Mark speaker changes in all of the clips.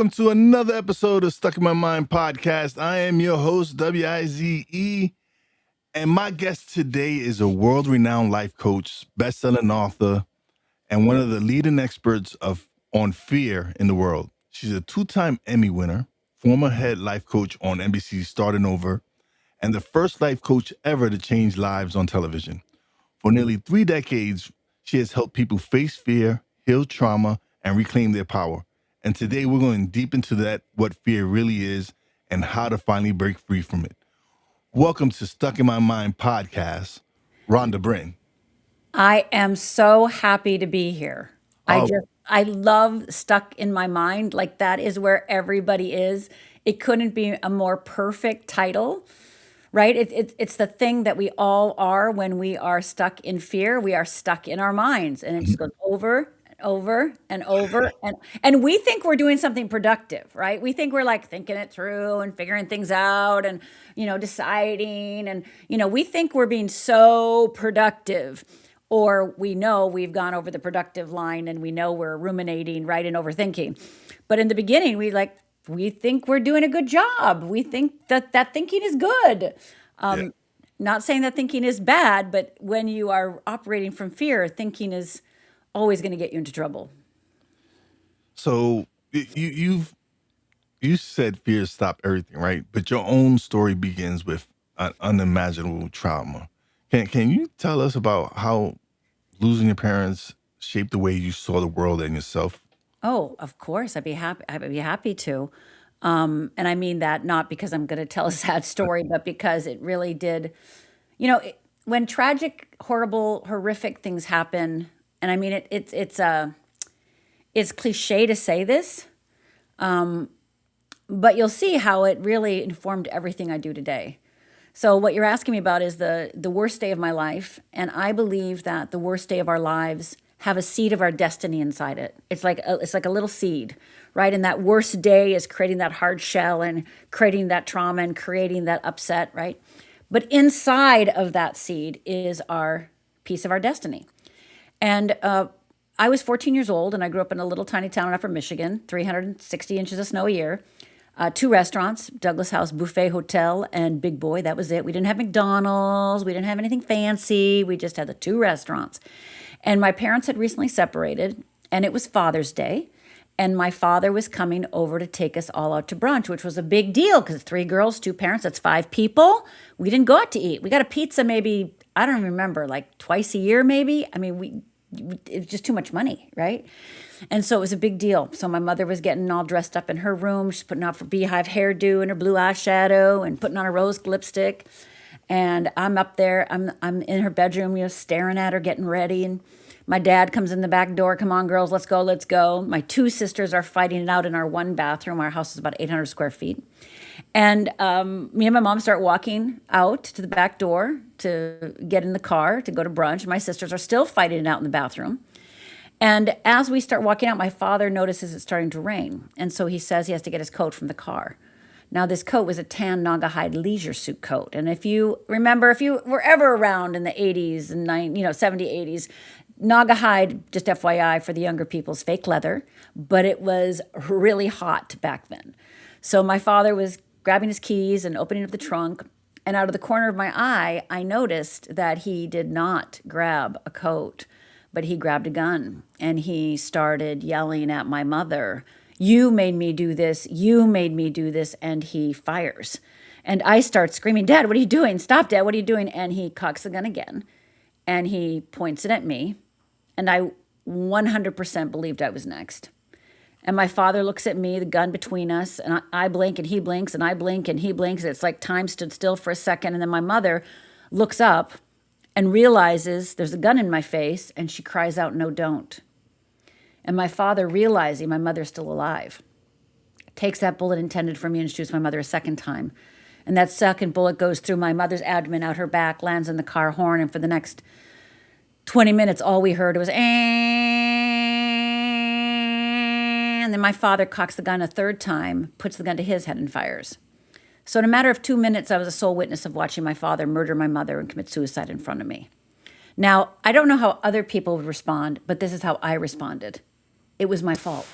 Speaker 1: welcome to another episode of Stuck in My Mind podcast. I am your host, Wize, and my guest today is a world-renowned life coach, best-selling author, and one of the leading experts on fear in the world. She's a two-time Emmy winner, former head life coach on NBC's Starting Over, and the first life coach ever to change lives on television. For nearly 3 decades, she has helped people face fear, heal trauma, and reclaim their power. And today we're going deep into that, what fear really is, and how to finally break free from it. Welcome to Stuck in My Mind podcast, Rhonda Britten.
Speaker 2: I am so happy to be here.
Speaker 1: Oh,
Speaker 2: I love Stuck in My Mind. Like that is where everybody is. It couldn't be a more perfect title, right? It's the thing that we all are when we are stuck in fear. We are stuck in our minds, and it just goes over and over and over. And we think we're doing something productive, right? We think we're like thinking it through and figuring things out and, deciding. And, we think we're being so productive. Or we know we've gone over the productive line and we know we're ruminating, right, and overthinking. But in the beginning, we think we're doing a good job. We think that thinking is good.
Speaker 1: yeah.
Speaker 2: Not saying that thinking is bad, but when you are operating from fear, thinking is always going to get you into trouble.
Speaker 1: So you said fear stopped everything, right? But your own story begins with an unimaginable trauma. Can you tell us about how losing your parents shaped the way you saw the world and yourself?
Speaker 2: Oh, of course, I'd be happy. I'd be happy to. And I mean that not because I'm going to tell a sad story, but because it really did. When tragic, horrible, horrific things happen, and I mean it's cliche to say this, but you'll see how it really informed everything I do today. So what you're asking me about is the worst day of my life, and I believe that the worst day of our lives have a seed of our destiny inside it. It's like a little seed, right? And that worst day is creating that hard shell and creating that trauma and creating that upset, right? But inside of that seed is our piece of our destiny. And I was 14 years old, and I grew up in a little tiny town in Upper Michigan, 360 inches of snow a year. 2 restaurants, Douglas House Buffet Hotel and Big Boy. That was it. We didn't have McDonald's. We didn't have anything fancy. We just had the 2 restaurants. And my parents had recently separated, and it was Father's Day. And my father was coming over to take us all out to brunch, which was a big deal because 3 girls, 2 parents, that's 5 people. We didn't go out to eat. We got a pizza maybe, I don't remember, like twice a year maybe. I mean, it was just too much money, right? And so it was a big deal. So my mother was getting all dressed up in her room. She's putting off her beehive hairdo and her blue eyeshadow and putting on a rose lipstick. And I'm up there. I'm in her bedroom, staring at her, getting ready. And my dad comes in the back door. Come on, girls, let's go, let's go. My 2 sisters are fighting it out in our 1 bathroom. Our house is about 800 square feet. And me and my mom start walking out to the back door to get in the car to go to brunch. My sisters are still fighting it out in the bathroom. And as we start walking out, my father notices it's starting to rain. And so he says he has to get his coat from the car. Now, this coat was a tan Naugahyde leisure suit coat. And if you remember, if you were ever around in the 80s and 70s, 80s, Naugahyde, just FYI for the younger people, is fake leather, but it was really hot back then. So my father was grabbing his keys and opening up the trunk. And out of the corner of my eye, I noticed that he did not grab a coat, but he grabbed a gun and he started yelling at my mother, "You made me do this. You made me do this." And he fires. And I start screaming, "Dad, what are you doing? Stop, Dad, what are you doing?" And he cocks the gun again and he points it at me. And I 100% believed I was next. And my father looks at me, the gun between us, and I blink and he blinks and I blink and he blinks. It's like time stood still for a second. And then my mother looks up and realizes there's a gun in my face, and she cries out, "No, don't." And my father, realizing my mother's still alive, takes that bullet intended for me and shoots my mother a second time. And that second bullet goes through my mother's abdomen, out her back, lands in the car horn, and for the next 20 minutes, all we heard was, and then my father cocks the gun a third time, puts the gun to his head, and fires. So in a matter of 2 minutes, I was a sole witness of watching my father murder my mother and commit suicide in front of me. Now, I don't know how other people would respond, but this is how I responded. It was my fault.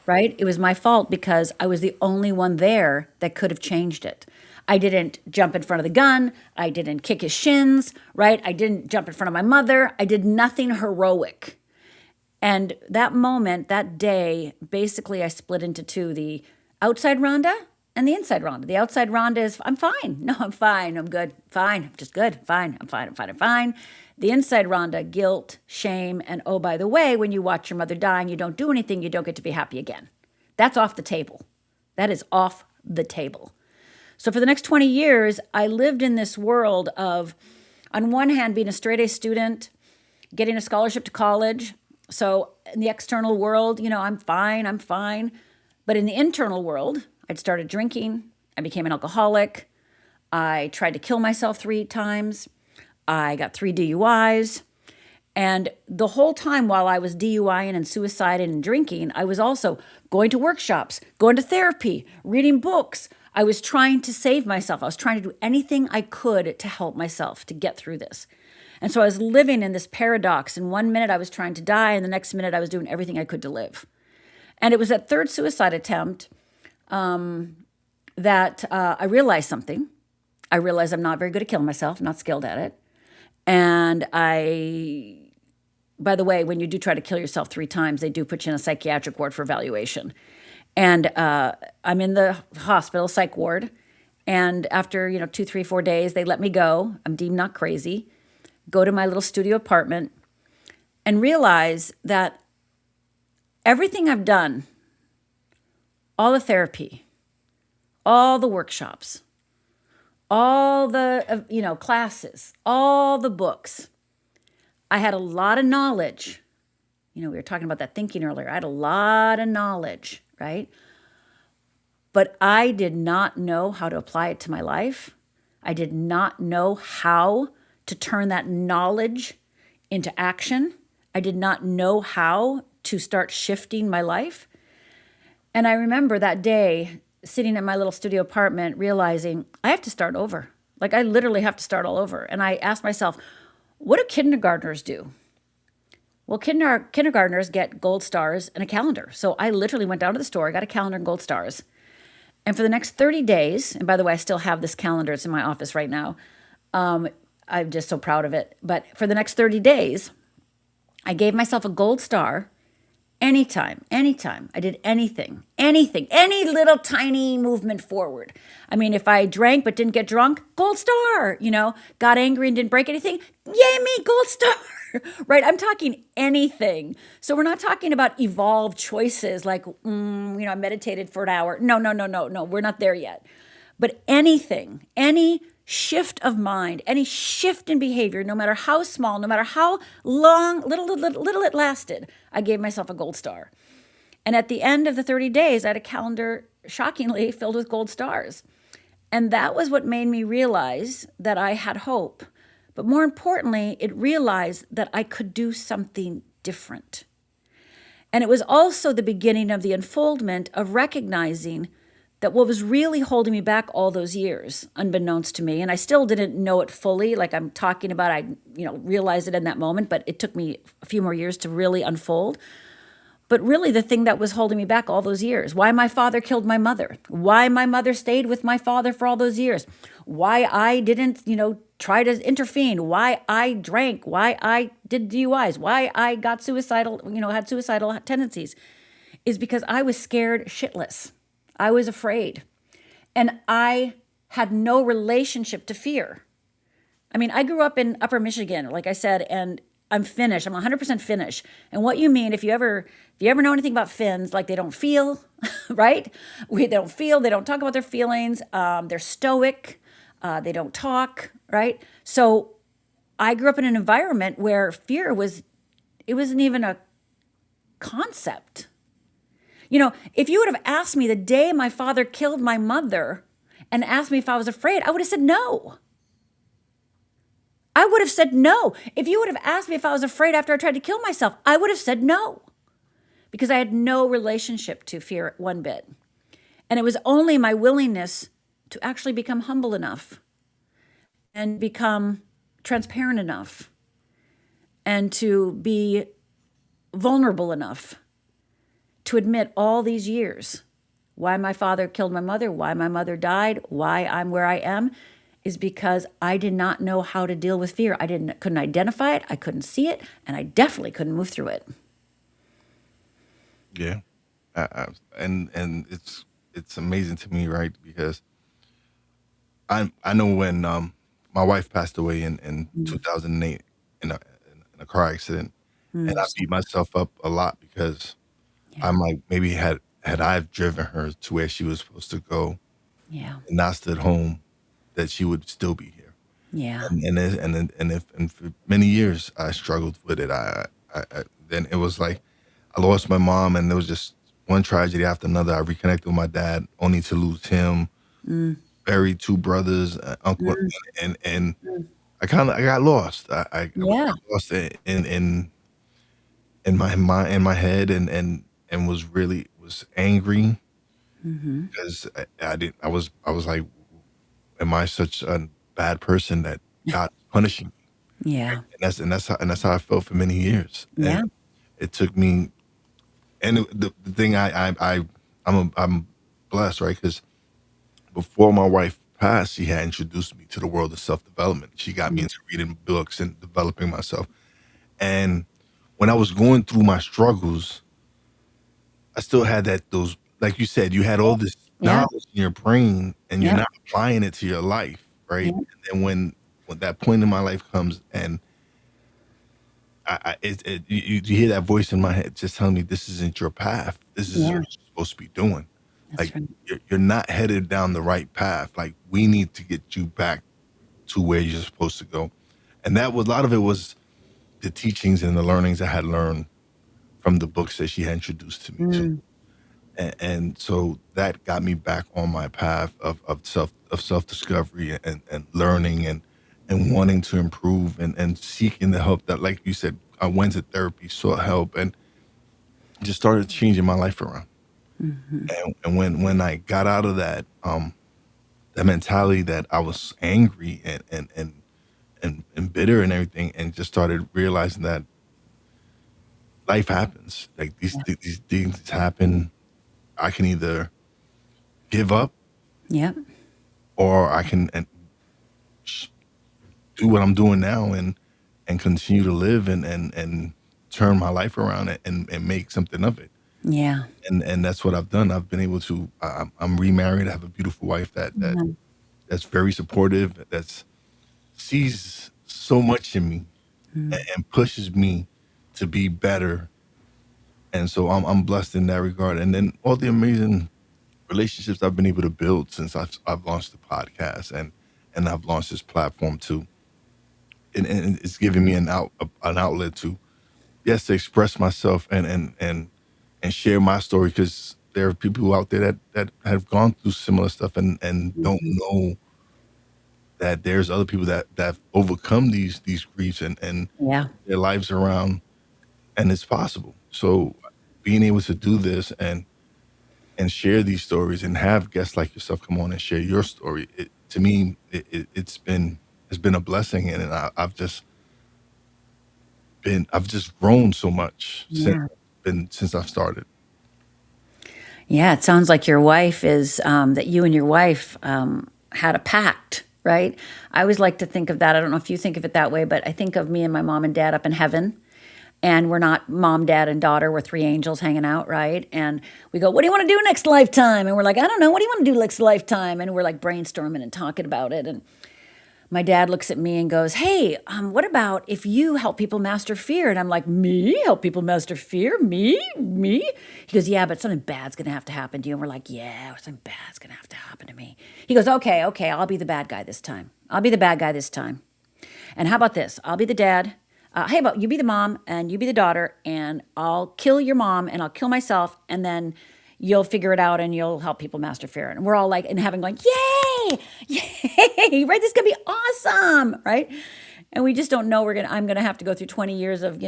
Speaker 2: right? It was my fault because I was the only one there that could have changed it. I didn't jump in front of the gun. I didn't kick his shins, right? I didn't jump in front of my mother. I did nothing heroic. And that moment, that day, basically I split into two, the outside Rhonda and the inside Rhonda. The outside Rhonda is, I'm fine. No, I'm fine. I'm good. Fine. I'm just good. Fine. I'm fine. I'm fine. I'm fine. The inside Rhonda, guilt, shame, and oh, by the way, when you watch your mother die and you don't do anything, you don't get to be happy again. That's off the table. That is off the table. So for the next 20 years, I lived in this world of, on one hand, being a straight A student, getting a scholarship to college. So in the external world, I'm fine, I'm fine. But in the internal world, I'd started drinking. I became an alcoholic. I tried to kill myself 3 times. I got 3 DUIs. And the whole time while I was DUIing and suiciding and drinking, I was also going to workshops, going to therapy, reading books. I was trying to save myself. I was trying to do anything I could to help myself to get through this. And so I was living in this paradox. In one minute, I was trying to die, and the next minute, I was doing everything I could to live. And it was that third suicide attempt that I realized something. I realized I'm not very good at killing myself, not skilled at it. And by the way, when you do try to kill yourself 3 times, they do put you in a psychiatric ward for evaluation. And I'm in the hospital psych ward. And after, 2, 3, 4 days, they let me go. I'm deemed not crazy. Go to my little studio apartment and realize that everything I've done, all the therapy, all the workshops, all the, classes, all the books, I had a lot of knowledge. We were talking about that thinking earlier. I had a lot of knowledge, right? But I did not know how to apply it to my life. I did not know how to turn that knowledge into action. I did not know how to start shifting my life. And I remember that day sitting in my little studio apartment realizing I have to start over. Like I literally have to start all over. And I asked myself, what do kindergartners do? Well, kindergartners get gold stars and a calendar. So I literally went down to the store, got a calendar and gold stars. And for the next 30 days, and by the way, I still have this calendar. It's in my office right now. I'm just so proud of it. But for the next 30 days, I gave myself a gold star anytime I did anything, any little tiny movement forward. I mean, if I drank but didn't get drunk, gold star, got angry and didn't break anything, yay me, gold star, right? I'm talking anything. So we're not talking about evolved choices like, I meditated for an hour. No, we're not there yet. But anything, any shift of mind, any shift in behavior, no matter how small, no matter how long, little it lasted, I gave myself a gold star. And at the end of the 30 days, I had a calendar, shockingly, filled with gold stars. And that was what made me realize that I had hope. But more importantly, it realized that I could do something different. And it was also the beginning of the unfoldment of recognizing that what was really holding me back all those years, unbeknownst to me, and I still didn't know it fully, like I'm talking about, I realized it in that moment, but it took me a few more years to really unfold. But really the thing that was holding me back all those years, why my father killed my mother, why my mother stayed with my father for all those years, why I didn't, try to intervene, why I drank, why I did DUIs, why I got suicidal, had suicidal tendencies, is because I was scared shitless. I was afraid. And I had no relationship to fear. I mean, I grew up in Upper Michigan, like I said, and I'm Finnish. I'm 100% Finnish. And what you mean, if you ever know anything about Finns, like they don't feel, right? They don't feel, they don't talk about their feelings. They're stoic. They don't talk, right? So I grew up in an environment where fear it wasn't even a concept. If you would have asked me the day my father killed my mother and asked me if I was afraid, I would have said no. I would have said no. If you would have asked me if I was afraid after I tried to kill myself, I would have said no. Because I had no relationship to fear one bit. And it was only my willingness to actually become humble enough and become transparent enough and to be vulnerable enough to admit all these years why my father killed my mother, why my mother died, why I'm where I am, is because I did not know how to deal with fear. Couldn't identify it, I couldn't see it, and I definitely couldn't move through it.
Speaker 1: Yeah. And it's amazing to me, right? Because I know when my wife passed away in
Speaker 2: Mm.
Speaker 1: 2008 in a car accident, and
Speaker 2: Mm.
Speaker 1: I beat myself up a lot because
Speaker 2: Yeah.
Speaker 1: I'm like, maybe had I driven her to where she was supposed to go
Speaker 2: Yeah.
Speaker 1: and not stood home, that she would still be here.
Speaker 2: Yeah.
Speaker 1: And for many years I struggled with it. Then it was like I lost my mom, and there was just one tragedy after another. I reconnected with my dad, only to lose him.
Speaker 2: Mm.
Speaker 1: Buried two brothers, uncle,
Speaker 2: Mm.
Speaker 1: and
Speaker 2: Mm.
Speaker 1: I got lost. I
Speaker 2: Yeah.
Speaker 1: got lost in my mind, in my head, and was really was angry
Speaker 2: Mm-hmm.
Speaker 1: because I didn't. I was like, am I such a bad person that God is punishing me?
Speaker 2: Yeah.
Speaker 1: And that's how I felt for many years. And
Speaker 2: Yeah.
Speaker 1: it took me. And the thing I'm blessed, right? Because before my wife passed, she had introduced me to the world of self development. She got me
Speaker 2: Mm.
Speaker 1: into reading books and developing myself. And when I was going through my struggles, I still had those, like you said, you had all this
Speaker 2: Yeah.
Speaker 1: knowledge in your brain and you're
Speaker 2: Yeah.
Speaker 1: not applying it to your life, right?
Speaker 2: Yeah.
Speaker 1: And then when that point in my life comes and you hear that voice in my head just telling me this isn't your path. This isn't
Speaker 2: Yeah.
Speaker 1: what you're supposed to be doing.
Speaker 2: That's
Speaker 1: Like
Speaker 2: right.
Speaker 1: you're not headed down the right path. Like we need to get you back to where you're supposed to go. And that was a lot of it was the teachings and the learnings I had learned from the books that she had introduced to me to.
Speaker 2: Mm.
Speaker 1: And so that got me back on my path of self discovery and learning and wanting to improve and seeking the help that, like you said, I went to therapy, sought help, and just started changing my life around.
Speaker 2: Mm-hmm.
Speaker 1: And when I got out of that mentality that I was angry and bitter and everything, and just started realizing that life happens. Like
Speaker 2: Yeah.
Speaker 1: these things happen. I can either give up
Speaker 2: Yeah.
Speaker 1: or I can sh- do what I'm doing now and continue to live and turn my life around and make something of it.
Speaker 2: Yeah.
Speaker 1: And that's what I've done. I've been able to. I'm remarried. I have a beautiful wife
Speaker 2: Yeah.
Speaker 1: that's very supportive. That's sees so much in me
Speaker 2: Mm.
Speaker 1: and pushes me to be better. And so I'm blessed in that regard. And then all the amazing relationships I've been able to build since I've launched the podcast and I've launched this platform too. And it's giving me an outlet to, yes, to express myself and share my story, because there are people out there that have gone through similar stuff and don't
Speaker 2: Mhm.
Speaker 1: know that there's other people that have overcome these griefs and
Speaker 2: Yeah.
Speaker 1: their lives around, and it's possible. So being able to do this and share these stories and have guests like yourself come on and share your story, to me, it's been a blessing, and I've just grown so much
Speaker 2: Yeah.
Speaker 1: since I've started.
Speaker 2: Yeah. It sounds like your wife is that you and your wife had a pact, right? I always like to think of that. I don't know if you think of it that way, but I think of me and my mom and dad up in heaven. And we're not mom, dad, and daughter. We're three angels hanging out, right? And we go, "What do you want to do next lifetime?" And we're like, "I don't know. What do you want to do next lifetime?" And we're like brainstorming and talking about it. And my dad looks at me and goes, "Hey, what about if you help people master fear?" And I'm like, "Me? Help people master fear? Me? Me?" He goes, "Yeah, but something bad's going to have to happen to you." And we're like, "Yeah, something bad's going to have to happen to me." He goes, "Okay, okay, I'll be the bad guy this time. I'll be the bad guy this time. And how about this? I'll be the dad. Hey, about you be the mom and you be the daughter, and I'll kill your mom and I'll kill myself, and then you'll figure it out and you'll help people master fear." And we're all like in heaven going, "Yay! Yay! Right? This is gonna be awesome, right?" And we just don't know I'm gonna have to go through 20 years of,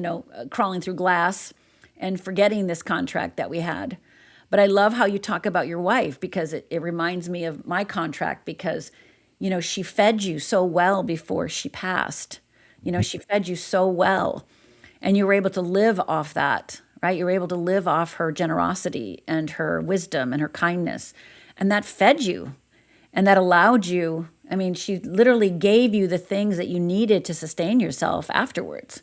Speaker 2: crawling through glass and forgetting this contract that we had. But I love how you talk about your wife, because it reminds me of my contract, because, she fed you so well before she passed. She fed you so well, and you were able to live off that, right? You were able to live off her generosity and her wisdom and her kindness. And that fed you and that allowed you. I mean, she literally gave you the things that you needed to sustain yourself afterwards.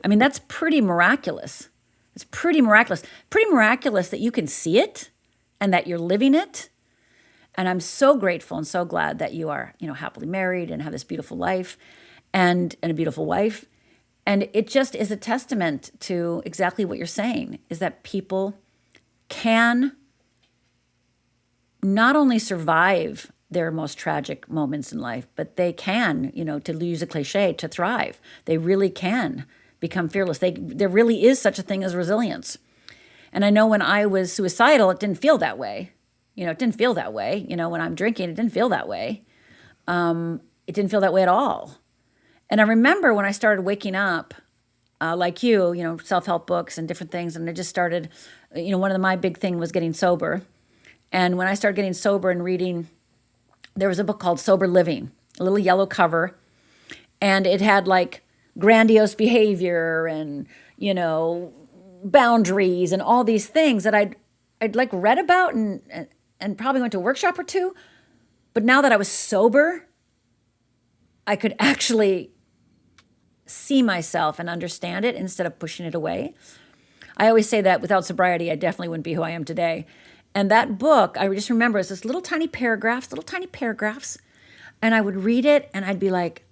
Speaker 2: I mean, that's pretty miraculous. It's pretty miraculous. Pretty miraculous that you can see it and that you're living it. And I'm so grateful and so glad that you are, happily married and have this beautiful life and a beautiful wife. And it just is a testament to exactly what you're saying, is that people can not only survive their most tragic moments in life, but they can, to use a cliche, to thrive. They really can become fearless. There really is such a thing as resilience. And I know when I was suicidal, it didn't feel that way. It didn't feel that way. When I'm drinking, it didn't feel that way. It didn't feel that way at all. And I remember when I started waking up, like you, self-help books and different things. And I just started, one of my big thing was getting sober. And when I started getting sober and reading, there was a book called Sober Living, a little yellow cover. And it had like grandiose behavior and, boundaries and all these things that I'd like read about and probably went to a workshop or two. But now that I was sober, I could actually see myself and understand it instead of pushing it away. I always say that without sobriety, I definitely wouldn't be who I am today. And that book, I just remember, it's this little tiny paragraphs. And I would read it and I'd be like,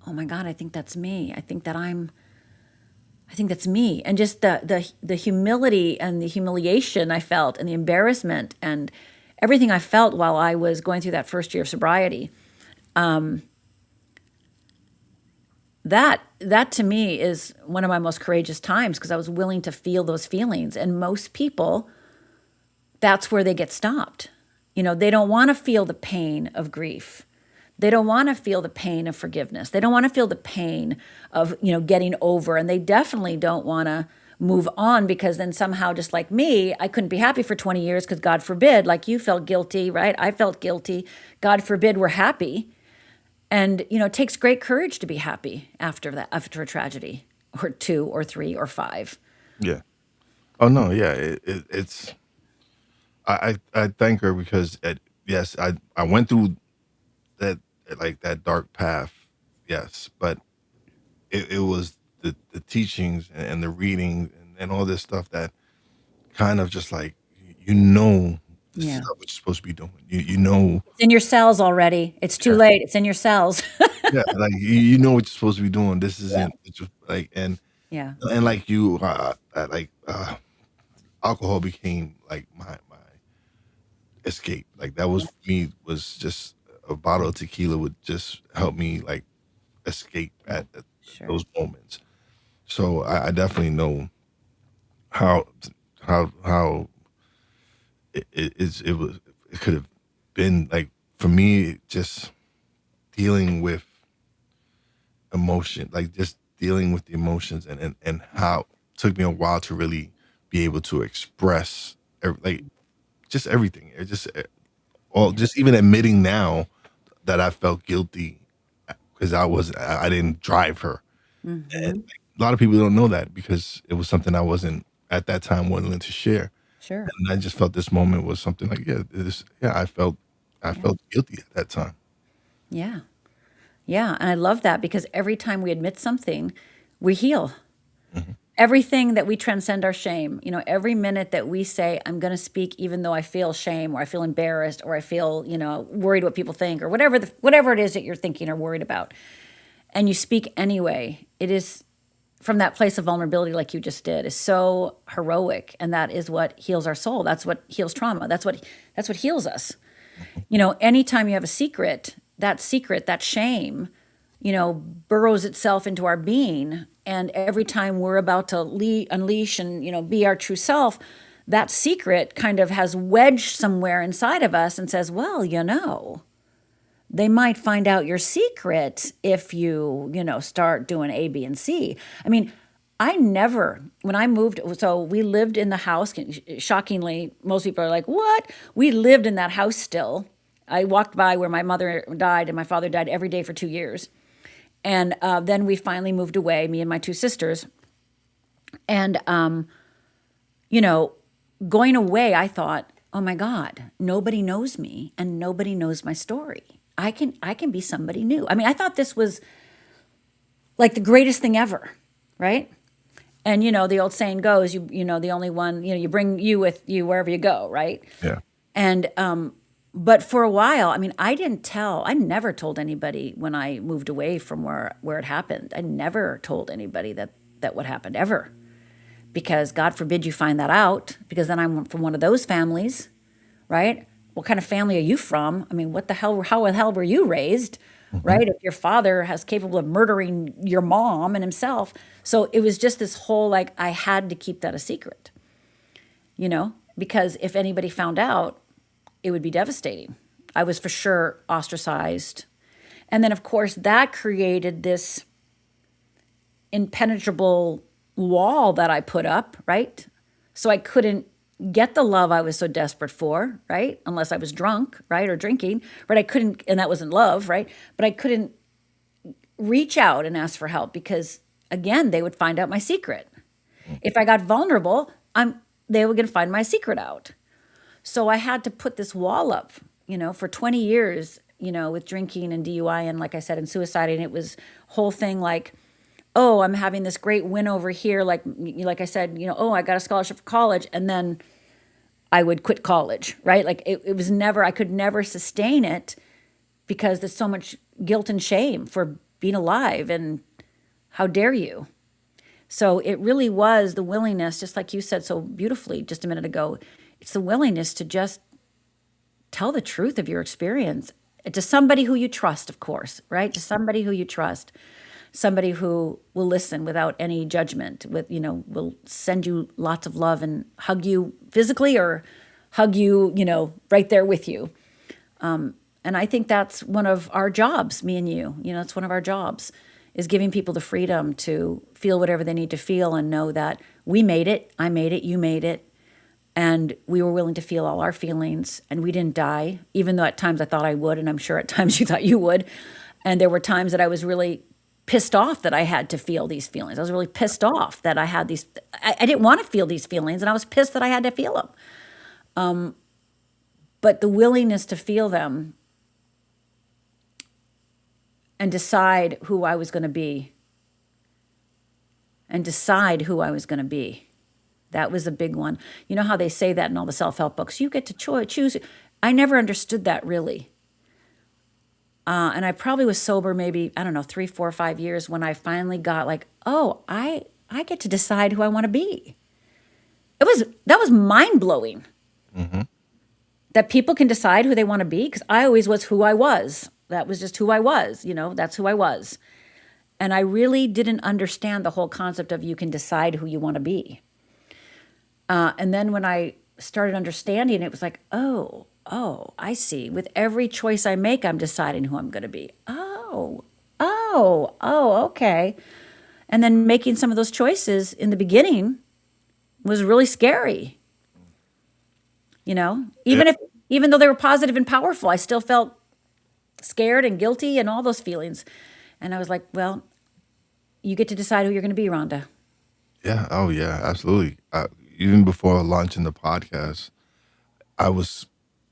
Speaker 2: oh my God, I think that's me. I think that's me. And just the humility and the humiliation I felt and the embarrassment and everything I felt while I was going through that first year of sobriety. That to me is one of my most courageous times because I was willing to feel those feelings. And most people, that's where they get stopped. They don't want to feel the pain of grief. They don't want to feel the pain of forgiveness. They don't want to feel the pain of, getting over. And they definitely don't want to move on because then somehow, just like me, I couldn't be happy for 20 years because God forbid, like you felt guilty, right? I felt guilty. God forbid we're happy. And, it takes great courage to be happy after a tragedy or 2 or 3 or 5.
Speaker 1: Yeah. Oh no. Yeah. It's. I thank her because yes, I went through that like that dark path. Yes, but it was the teachings and the reading and all this stuff that kind of just like this is
Speaker 2: Yeah.
Speaker 1: not what you're supposed to be doing. You know.
Speaker 2: It's in your cells already. It's too late. It's in your cells.
Speaker 1: Yeah, like you know what you're supposed to be doing. This
Speaker 2: Yeah.
Speaker 1: isn't it's just like
Speaker 2: Yeah.
Speaker 1: and like you alcohol became like my escape. Like that was for me was just a bottle of tequila would just help me like escape at
Speaker 2: Sure.
Speaker 1: those moments. So I definitely know how how it could have been like for me just dealing with emotion, like just dealing with the emotions and how it took me a while to really be able to express like just everything. It just all just even admitting now that I felt guilty because I didn't drive her. And
Speaker 2: Mm-hmm.
Speaker 1: like, a lot of people don't know that because it was something I wasn't at that time willing to share.
Speaker 2: Sure.
Speaker 1: And I just felt this moment was something like I
Speaker 2: Yeah.
Speaker 1: felt guilty at that time.
Speaker 2: Yeah. Yeah. And I love that because every time we admit something, we heal.
Speaker 1: Mhm.
Speaker 2: Everything that we transcend our shame, every minute that we say, I'm going to speak even though I feel shame or I feel embarrassed or I feel, worried what people think or whatever it is that you're thinking or worried about. And you speak anyway. It is from that place of vulnerability like you just did is so heroic. And that is what heals our soul. That's what heals trauma. That's what heals us. Anytime you have a secret, that shame, burrows itself into our being. And every time we're about to unleash and, be our true self, that secret kind of has wedged somewhere inside of us and says, well, they might find out your secret if you, start doing A, B, and C. I mean, when I moved, so we lived in the house. Shockingly, most people are like, what? We lived in that house still. I walked by where my mother died and my father died every day for 2 years. And then we finally moved away, me and my 2 sisters. And you know, going away, I thought, oh my God, nobody knows me and nobody knows my story. I can be somebody new. I mean, I thought this was like the greatest thing ever, right? And the old saying goes, the only one, you bring you with you wherever you go, right?
Speaker 1: Yeah.
Speaker 2: And but for a while, I mean, I never told anybody when I moved away from where it happened. I never told anybody that what happened ever, because God forbid you find that out, because then I'm from one of those families, right? What kind of family are you from? I mean, what the hell, how the hell were you raised,
Speaker 1: Hmm.
Speaker 2: right? If your father has capable of murdering your mom and himself. So it was just this whole, like, I had to keep that a secret, because if anybody found out, it would be devastating. I was for sure ostracized. And then, of course, that created this impenetrable wall that I put up, right? So I couldn't get the love I was so desperate for, right? Unless I was drunk, right? Or drinking, right? I couldn't, and that wasn't love, right? But I couldn't reach out and ask for help because, again, they would find out my secret. If I got vulnerable, they were going to find my secret out. So I had to put this wall up, for 20 years, with drinking and DUI and, like I said, and suicide. And it was whole thing like, oh, I'm having this great win over here. Like I said, oh, I got a scholarship for college. And then I would quit college, right? Like it was never, I could never sustain it because there's so much guilt and shame for being alive. And how dare you? So it really was the willingness, just like you said so beautifully just a minute ago, it's the willingness to just tell the truth of your experience to somebody who you trust, of course, right? To somebody who you trust, somebody who will listen without any judgment, will send you lots of love and hug you physically or hug you, right there with you. And I think that's one of our jobs, me and you, it's one of our jobs is giving people the freedom to feel whatever they need to feel and know that we made it, I made it, you made it, and we were willing to feel all our feelings and we didn't die, even though at times I thought I would, and I'm sure at times you thought you would. And there were times that I was really pissed off that I had to feel these feelings. I was really pissed off that I had these, I didn't want to feel these feelings, and I was pissed that I had to feel them. But the willingness to feel them and decide who I was going to be, that was a big one. You know how they say that in all the self-help books? You get to choose. I never understood that really. And I probably was sober maybe, I don't know, 3, 4, 5 years when I finally got like, oh, I get to decide who I want to be. That was mind-blowing.
Speaker 1: Hmm.
Speaker 2: That people can decide who they want to be, because I always was who I was. That was just who I was, that's who I was. And I really didn't understand the whole concept of you can decide who you want to be. And then when I started understanding, it was like, oh, I see. With every choice I make, I'm deciding who I'm going to be. Okay. And then making some of those choices in the beginning was really scary.
Speaker 1: Yeah.
Speaker 2: Even though they were positive and powerful, I still felt scared and guilty and all those feelings. And I was like, well, you get to decide who you're going to be, Rhonda.
Speaker 1: Yeah. Oh, yeah. Absolutely. Even before launching the podcast, I was,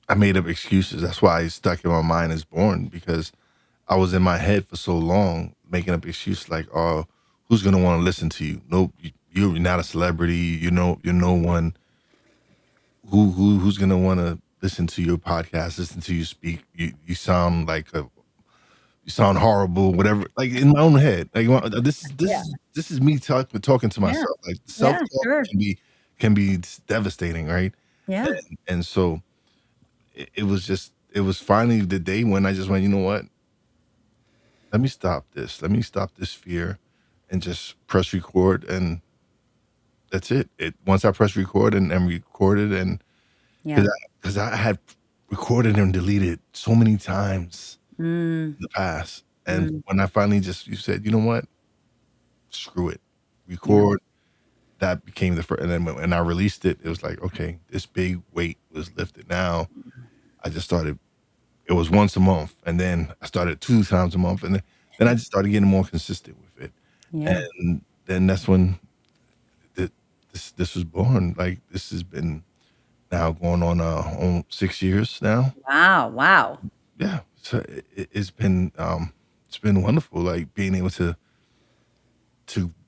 Speaker 1: I made up excuses. That's why I stuck in my mind as born, because I was in my head for so long making up excuses like, oh, who's gonna want to listen to you? No, you're not a celebrity. You're no one. Who's gonna want to listen to your podcast, listen to you speak? You sound like you sound horrible, whatever. Like in my own head, like
Speaker 2: Yeah.
Speaker 1: this is me talking to
Speaker 2: Yeah.
Speaker 1: myself. Like self
Speaker 2: Yeah,
Speaker 1: talk
Speaker 2: sure.
Speaker 1: can be devastating, right?
Speaker 2: Yeah.
Speaker 1: And so it was finally the day when I just went, you know what? Let me stop this. Let me stop this fear, and just press record, and that's it. It once I press record and recorded, and
Speaker 2: Yeah.
Speaker 1: because I had recorded and deleted so many times
Speaker 2: Mm,
Speaker 1: in the past, and
Speaker 2: mm,
Speaker 1: when I finally just you said, you know what? Screw it.
Speaker 2: yeah.
Speaker 1: Record. That became the first, and then when I released it, it was like, okay, this big weight was lifted. Now I just started. It was once a month, and then I started 2 times a month, and then I just started getting more consistent with it,
Speaker 2: Yeah.
Speaker 1: and then that's when the this was born. Like this has been now going on 6 years now.
Speaker 2: Wow, wow.
Speaker 1: Yeah, so it's been wonderful. Like being able to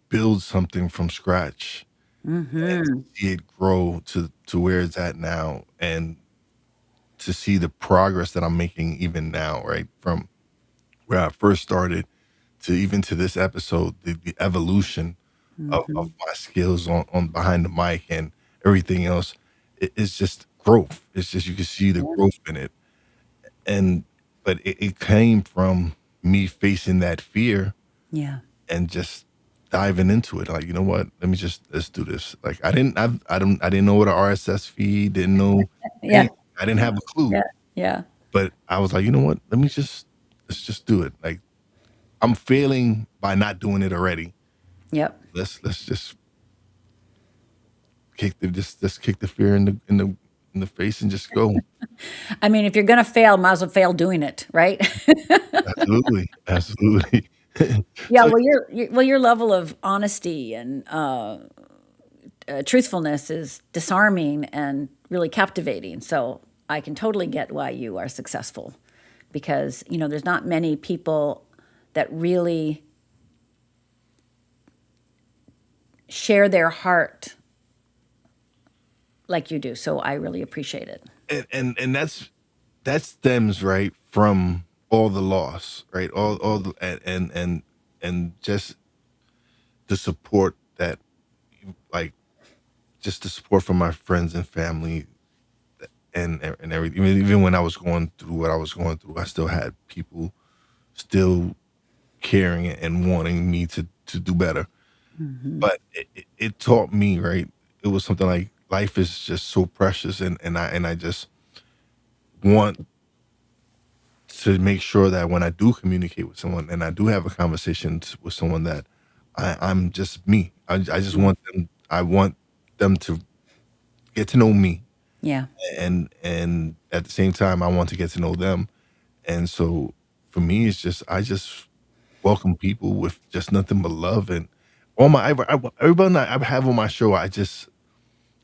Speaker 1: build something from scratch and to
Speaker 2: Mm-hmm.
Speaker 1: see it grow to where it's at now, and to see the progress that I'm making even now, right? From where I first started to even to this episode, the evolution of
Speaker 2: Mm-hmm.
Speaker 1: my skills on behind the mic and everything else, it's just growth. It's just you can see the
Speaker 2: Yeah.
Speaker 1: growth in it. And but it came from me facing that fear
Speaker 2: Yeah.
Speaker 1: and just diving into it. Like, you know what? Let's do this. Like I didn't know what a RSS feed, didn't know
Speaker 2: Yeah.
Speaker 1: anything. I didn't have a clue.
Speaker 2: Yeah. Yeah.
Speaker 1: But I was like, you know what? Let's just do it. Like I'm failing by not doing it already.
Speaker 2: Yep.
Speaker 1: Let's just just kick the fear in the face and just go.
Speaker 2: I mean, if you're gonna fail, might as well fail doing it, right?
Speaker 1: Absolutely. Absolutely.
Speaker 2: Yeah.
Speaker 1: So
Speaker 2: Well, your level of honesty and truthfulness is disarming and really captivating. So I can totally get why you are successful, because there's not many people that really share their heart like you do. So I really appreciate it.
Speaker 1: and that stems right from all the loss, right? All the and just the support that like just the support from my friends and family and everything. Even when I was going through what I was going through, I still had people still caring and wanting me to do better.
Speaker 2: Hmm.
Speaker 1: But it taught me, right? It was something like life is just so precious, and I just want to make sure that when I do communicate with someone and I do have a conversation with someone, that I'm just me. I just want them. I want them to get to know me,
Speaker 2: Yeah.
Speaker 1: and at the same time, I want to get to know them. And so for me, it's just I just welcome people with just nothing but love, and all my everybody that I have on my show.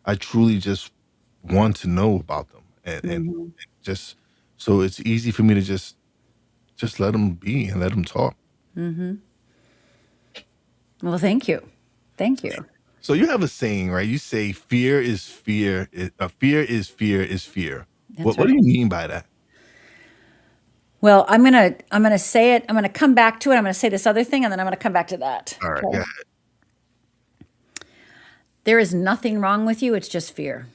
Speaker 1: I truly just want to know about them, and
Speaker 2: Hmm.
Speaker 1: just so it's easy for me to just let them be and let them talk.
Speaker 2: Hmm. Well, thank you. Thank you.
Speaker 1: So you have a saying, right? You say fear is fear. Fear is fear is fear.
Speaker 2: That's
Speaker 1: What
Speaker 2: right.
Speaker 1: do you mean by that?
Speaker 2: Well, I'm gonna say it. I'm gonna come back to it. I'm gonna say this other thing, and then I'm gonna come back to that.
Speaker 1: All right,
Speaker 2: Okay.
Speaker 1: yeah.
Speaker 2: There is nothing wrong with you. It's just fear.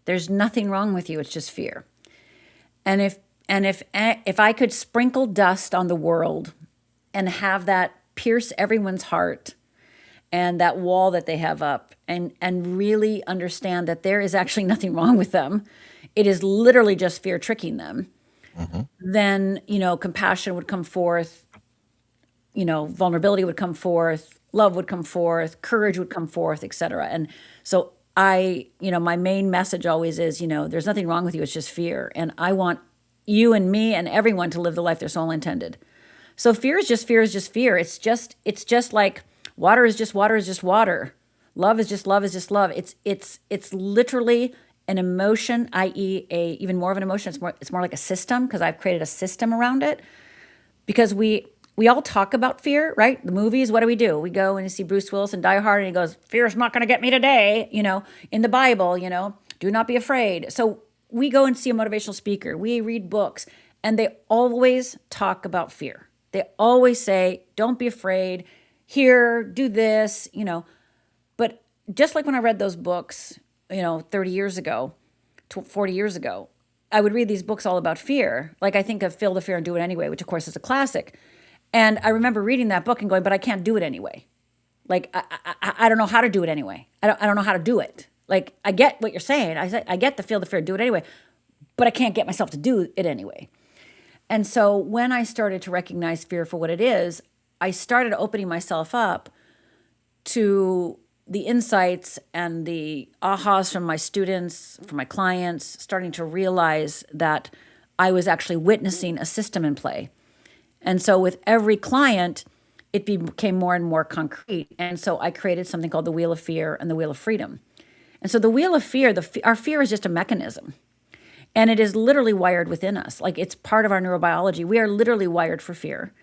Speaker 2: There's nothing wrong with you. It's just fear. And if I could sprinkle dust on the world and have that pierce everyone's heart and that wall that they have up, and really understand that there is actually nothing wrong with them, it is literally just fear tricking them,
Speaker 1: Hmm.
Speaker 2: then compassion would come forth, vulnerability would come forth, love would come forth, courage would come forth, etc. And so my main message always is, there's nothing wrong with you. It's just fear. And I want you and me and everyone to live the life their soul intended. So fear is just fear is just fear. It's just like water is just water is just water. Love is just love. It's literally an emotion, i.e., a even more of an emotion. It's more like a system, because I've created a system around it, because we all talk about fear, right? The movies, what do? We go and you see Bruce Willis in Die Hard, and he goes, "Fear is not going to get me today." In the Bible, do not be afraid. So we go and see a motivational speaker. We read books, and they always talk about fear. They always say, "Don't be afraid. Here, do this." But just like when I read those books, 30 years ago, 40 years ago, I would read these books all about fear. Like I think of Feel the Fear and Do It Anyway, which of course is a classic. And I remember reading that book and going, but I can't do it anyway. Like I don't know how to do it anyway. I don't know how to do it. Like I get what you're saying. I get the Feel the Fear, do it anyway, but I can't get myself to do it anyway. And so when I started to recognize fear for what it is, I started opening myself up to the insights and the ahas from my students, from my clients, starting to realize that I was actually witnessing a system in play. And so with every client, it became more and more concrete. And so I created something called the Wheel of Fear and the Wheel of Freedom. And so the Wheel of Fear, our fear is just a mechanism. And it is literally wired within us. Like it's part of our neurobiology. We are literally wired for fear.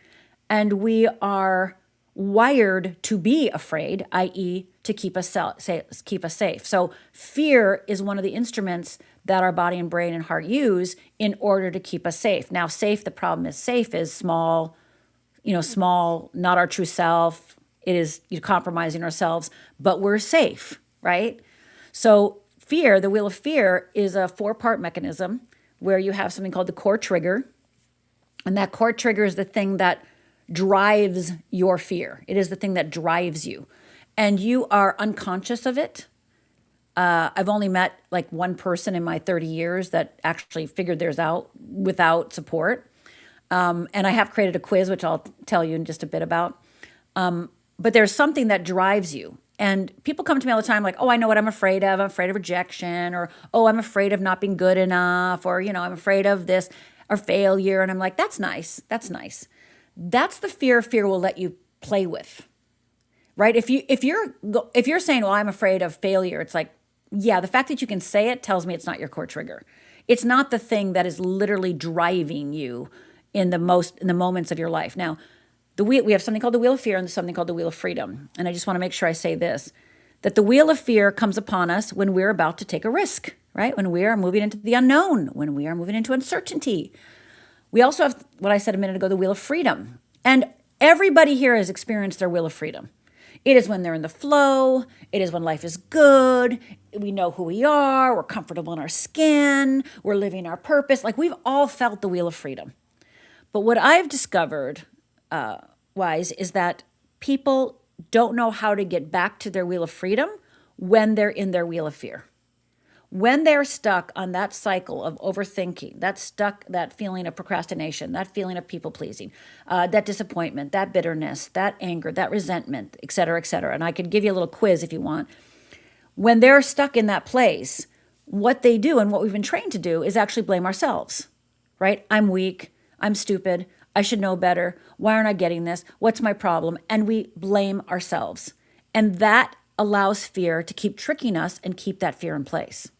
Speaker 2: And we are wired to be afraid, i.e., to keep us safe. So fear is one of the instruments that our body and brain and heart use in order to keep us safe. Now, safe, the problem is safe is small, small, not our true self. It is compromising ourselves, but we're safe, right? So fear, the Wheel of Fear, is a 4-part mechanism where you have something called the core trigger. And that core trigger is the thing that drives your fear. It is the thing that drives you. And you are unconscious of it. I've only met like one person in my 30 years that actually figured theirs out without support. And I have created a quiz, which I'll tell you in just a bit about. But there's something that drives you. And people come to me all the time like, oh, I know what I'm afraid of. I'm afraid of rejection, or, oh, I'm afraid of not being good enough, or, I'm afraid of this or failure. And I'm like, that's nice. That's nice. That's the fear will let you play with, right? If you're saying, well, I'm afraid of failure, it's like, yeah, the fact that you can say it tells me it's not your core trigger. It's not the thing that is literally driving you in the moments of your life. Now, we have something called the Wheel of Fear and something called the Wheel of Freedom. And I just want to make sure I say this, that the Wheel of Fear comes upon us when we're about to take a risk, right? When we are moving into the unknown, when we are moving into uncertainty. We also have what I said a minute ago, the Wheel of Freedom. And everybody here has experienced their Wheel of Freedom. It is when they're in the flow. It is when life is good. We know who we are. We're comfortable in our skin. We're living our purpose. Like we've all felt the Wheel of Freedom. But what I've discovered, Wize, is that people don't know how to get back to their Wheel of Freedom when they're in their Wheel of Fear. When they're stuck on that cycle of overthinking, that feeling of procrastination, that feeling of people pleasing, that disappointment, that bitterness, that anger, that resentment, et cetera, et cetera. And I could give you a little quiz if you want. When they're stuck in that place, what they do and what we've been trained to do is actually blame ourselves, right? I'm weak. I'm stupid. I should know better. Why aren't I getting this? What's my problem? And we blame ourselves. And that allows fear to keep tricking us and keep that fear in place.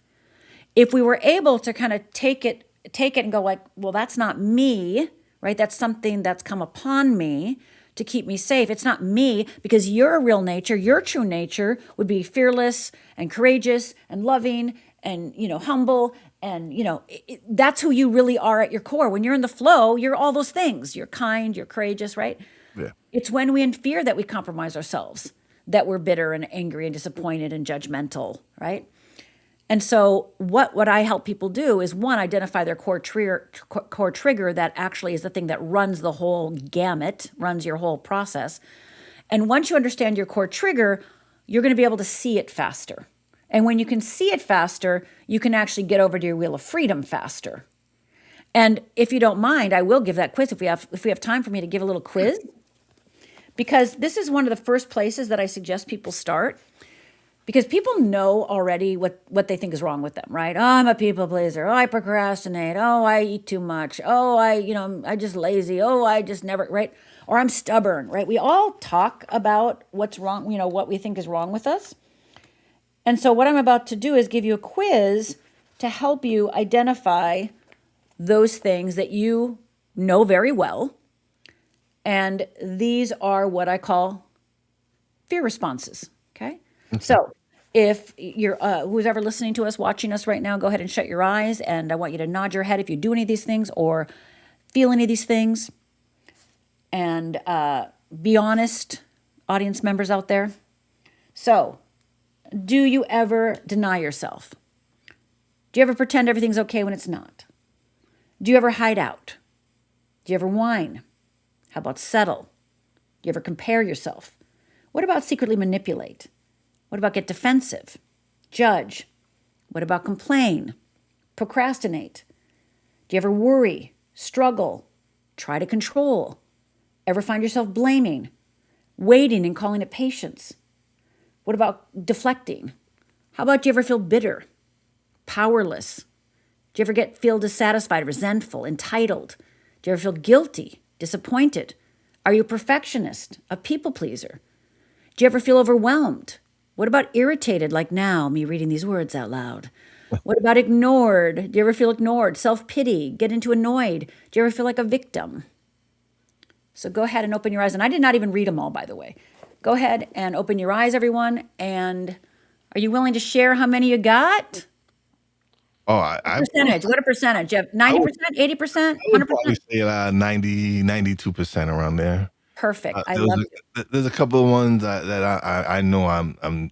Speaker 2: If we were able to kind of take it and go like, well, that's not me, right? That's something that's come upon me to keep me safe. It's not me, because your real nature, your true nature would be fearless and courageous and loving and, humble. And, that's who you really are at your core. When you're in the flow, you're all those things. You're kind, you're courageous, right?
Speaker 1: Yeah.
Speaker 2: It's when we're in fear that we compromise ourselves, that we're bitter and angry and disappointed and judgmental, right? And so what I help people do is, one, identify their core trigger that actually is the thing that runs the whole gamut, runs your whole process. And once you understand your core trigger, you're going to be able to see it faster. And when you can see it faster, you can actually get over to your Wheel of Freedom faster. And if you don't mind, I will give that quiz if we have time for me to give a little quiz, because this is one of the first places that I suggest people start. Because people know already what they think is wrong with them, right? Oh, I'm a people pleaser. Oh, I procrastinate. Oh, I eat too much. Oh, I just lazy. Oh, I just never, right? Or I'm stubborn, right? We all talk about what's wrong, what we think is wrong with us. And so what I'm about to do is give you a quiz to help you identify those things that you know very well. And these are what I call fear responses, okay? So if you're who's ever listening to us, watching us right now, go ahead and shut your eyes. And I want you to nod your head if you do any of these things or feel any of these things. And be honest, audience members out there. So, do you ever deny yourself? Do you ever pretend everything's okay when it's not? Do you ever hide out? Do you ever whine? How about settle? Do you ever compare yourself? What about secretly manipulate? What about get defensive? Judge? What about complain? Procrastinate? Do you ever worry, struggle, try to control? Ever find yourself blaming, waiting and calling it patience? What about deflecting? How about do you ever feel bitter, powerless? Do you ever feel dissatisfied, resentful, entitled? Do you ever feel guilty, disappointed, Are you a perfectionist, a people pleaser? Do you ever feel overwhelmed? What about irritated, like now, me reading these words out loud? What about ignored? Do you ever feel ignored? Self-pity, get into annoyed? Do you ever feel like a victim? So go ahead and open your eyes. And I did not even read them all, by the way. Go ahead and open your eyes, everyone. And are you willing to share how many you got?
Speaker 1: Oh, I
Speaker 2: Percentage. What a percentage? You have
Speaker 1: I
Speaker 2: 90%,
Speaker 1: would
Speaker 2: 80%,
Speaker 1: I would
Speaker 2: 100%?
Speaker 1: probably say 90, 92% around there.
Speaker 2: Perfect. I
Speaker 1: There was
Speaker 2: love it.
Speaker 1: there's a couple of ones that I know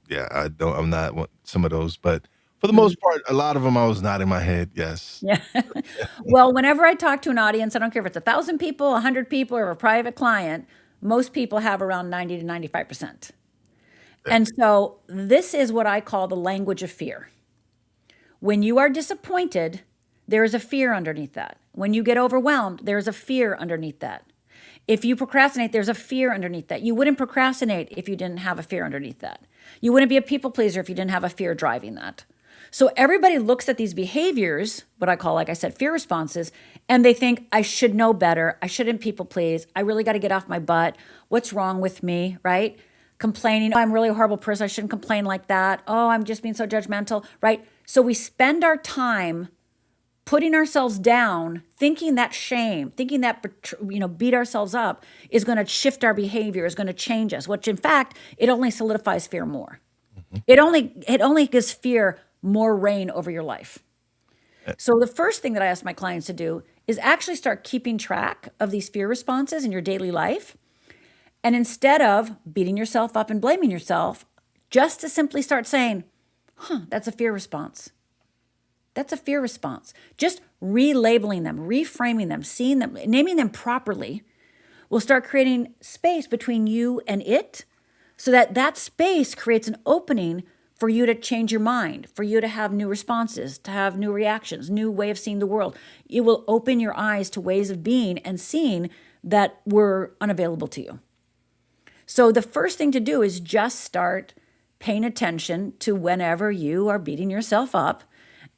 Speaker 1: yeah, I'm not some of those, but for the
Speaker 2: Mhm.
Speaker 1: most part, a lot of them I was nodding my head, yes.
Speaker 2: Yeah. Well, whenever I talk to an audience, I don't care if it's 1,000 people, 100 people, or a private client, most people have around 90 to 95%.
Speaker 1: Yeah.
Speaker 2: And so this is what I call the language of fear. When you are disappointed, there is a fear underneath that. When you get overwhelmed, there is a fear underneath that. If you procrastinate, there's a fear underneath that. You wouldn't procrastinate if you didn't have a fear underneath that. You wouldn't be a people pleaser if you didn't have a fear driving that. So everybody looks at these behaviors, what I call, like I said, fear responses, and they think, I should know better. I shouldn't people please. I really got to get off my butt. What's wrong with me, right? Complaining, oh, I'm really a horrible person. I shouldn't complain like that. Oh, I'm just being so judgmental, right? So we spend our time putting ourselves down, thinking that shame, thinking that beat ourselves up is going to shift our behavior, is going to change us, which in fact, it only solidifies fear more.
Speaker 1: Mhm.
Speaker 2: It only gives fear more reign over your life.
Speaker 1: Uh,
Speaker 2: So the first thing that I ask my clients to do is actually start keeping track of these fear responses in your daily life. And instead of beating yourself up and blaming yourself, just to simply start saying, that's a fear response. That's a fear response. Just relabeling them, reframing them, seeing them, naming them properly will start creating space between you and it so that that space creates an opening for you to change your mind, for you to have new responses, to have new reactions, new way of seeing the world. It will open your eyes to ways of being and seeing that were unavailable to you. So the first thing to do is just start paying attention to whenever you are beating yourself up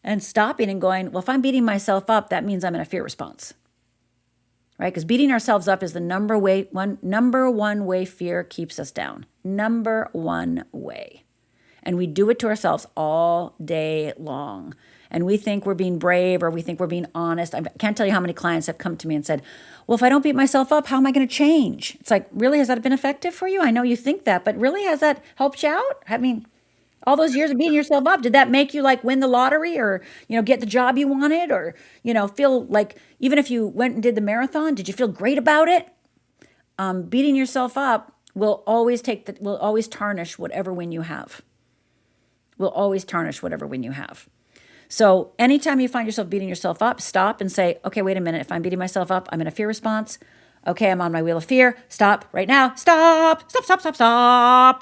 Speaker 2: and stopping and going, well, if I'm beating myself up, that means I'm in a fear response, right? Because beating ourselves up is the number one way fear keeps us down. Number one way. And we do it to ourselves all day long. And we think we're being brave or we think we're being honest. I can't tell you how many clients have come to me and said, well, if I don't beat myself up, how am I going to change? It's like, really, has that been effective for you? I know you think that, but really, has that helped you out? I mean, all those years of beating yourself up, did that make you like win the lottery or, get the job you wanted or, feel like even if you went and did the marathon, did you feel great about it? Beating yourself up will always tarnish whatever win you have. Will always tarnish whatever win you have. So anytime you find yourself beating yourself up, stop and say, okay, wait a minute. If I'm beating myself up, I'm in a fear response. Okay, I'm on my wheel of fear. Stop right now. Stop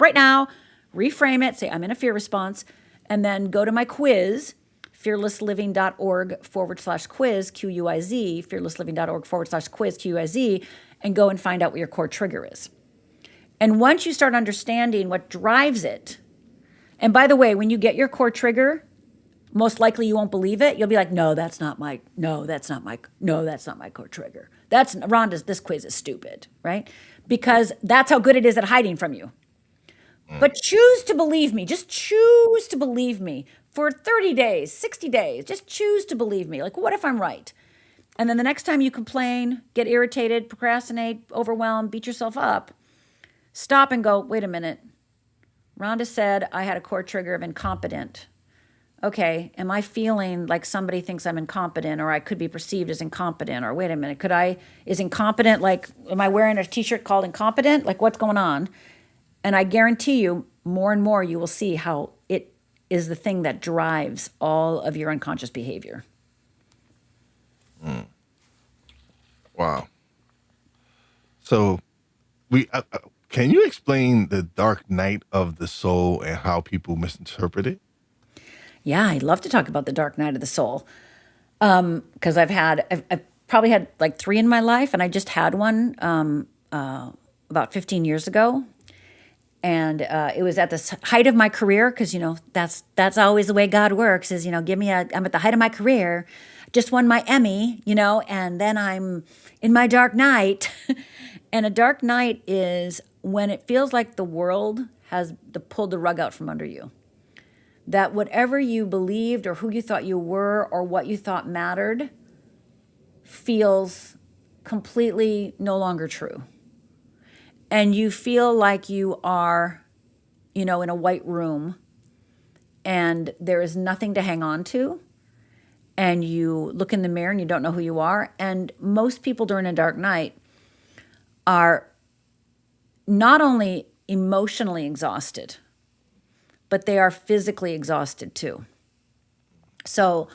Speaker 2: right now. Reframe it. Say, I'm in a fear response. And then go to my quiz, fearlessliving.org/quiz, QUIZ, fearlessliving.org/quiz, QUIZ, and go and find out what your core trigger is. And once you start understanding what drives it, and by the way, when you get your core trigger, most likely you won't believe it. You'll be like, no, that's not my core trigger. That's Rhonda's, this quiz is stupid, right? Because that's how good it is at hiding from you. But choose to believe me. Just choose to believe me for 30 days, 60 days. Just choose to believe me. Like, what if I'm right? And then the next time you complain, get irritated, procrastinate, overwhelmed, beat yourself up, stop and go, wait a minute. Rhonda said I had a core trigger of incompetent. Okay, am I feeling like somebody thinks I'm incompetent or I could be perceived as incompetent? Or wait a minute, is incompetent like, am I wearing a t-shirt called incompetent? Like what's going on? And I guarantee you, more and more you will see how it is the thing that drives all of your unconscious behavior.
Speaker 1: Wow. So can you explain the dark night of the soul and how people misinterpret it?
Speaker 2: Yeah, I'd love to talk about the dark night of the soul. Because I've probably had like 3 in my life, and I just had one about 15 years ago. And it was at the height of my career, because that's always the way God works. Is I'm at the height of my career. just won my Emmy, and then I'm in my dark night. And a dark night is when it feels like the world has pulled the rug out from under you. That whatever you believed or who you thought you were or what you thought mattered feels completely no longer true. And you feel like you are, in a white room and there is nothing to hang on to. And you look in the mirror and you don't know who you are. And most people during a dark night are not only emotionally exhausted, but they are physically exhausted too. So